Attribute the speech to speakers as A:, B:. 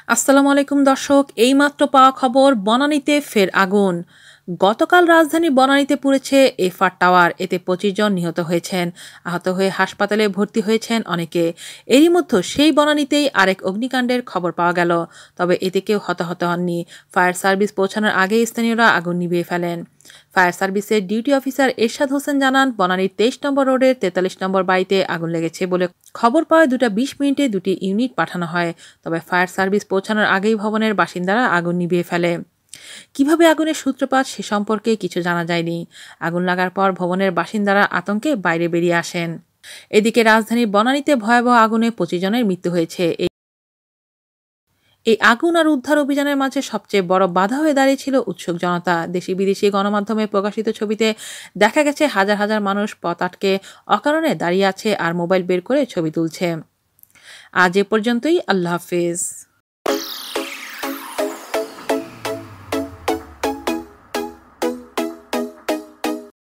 A: আসসালামু আলাইকুম দর্শক, এইমাত্র পাওয়া খবর বনানীতে ফের আগুন। গতকাল রাজধানী বনানীতে পুড়েছে এফআর টাওয়ার। এতে 25 জন নিহত হয়েছেন। আহত হয়ে হাসপাতালে ভর্তি হয়েছেন অনেকে। এরই মধ্যে সেই বনানীতেই আরেক অগ্নিকাণ্ডের খবর পাওয়া গেল। তবে এতে কেউ হতাহত হননি। ফায়ার সার্ভিস পৌঁছানোর আগেই স্থানীয়রা আগুন নিভিয়ে ফেলেন। ফায়ার সার্ভিসের ডিউটি অফিসার এরশাদ হোসেন জানান, বনানীর 23 নম্বর রোডের 43 নম্বর বাড়িতে আগুন লেগেছে বলে খবর পাওয়া 2টা 20 মিনিটে 2টি ইউনিট পাঠানো হয়। তবে ফায়ার সার্ভিস পৌঁছানোর আগেই ভবনের বাসিন্দারা আগুন নিভিয়ে ফেলে। কিভাবে আগুনের সূত্রপাত সে সম্পর্কে কিছু জানা যায়নি। আগুন লাগার পর ভবনের বাসিন্দারা আতঙ্কে বাইরে বেরিয়ে আসেন। এদিকে রাজধানীর বনানীতে ভয়াবহ আগুনে 25 জনের মৃত্যু হয়েছে। এই আগুন আর উদ্ধার অভিযানের মাঝে সবচেয়ে বড় বাধা হয়ে দাঁড়িয়েছিল উৎসুক জনতা। দেশি বিদেশি গণমাধ্যমে প্রকাশিত ছবিতে দেখা গেছে হাজার হাজার মানুষ পথ আটকে অকারণে দাঁড়িয়ে আছে আর মোবাইল বের করে ছবি তুলছে। আজ এ পর্যন্তই। আল্লাহ হাফেজ।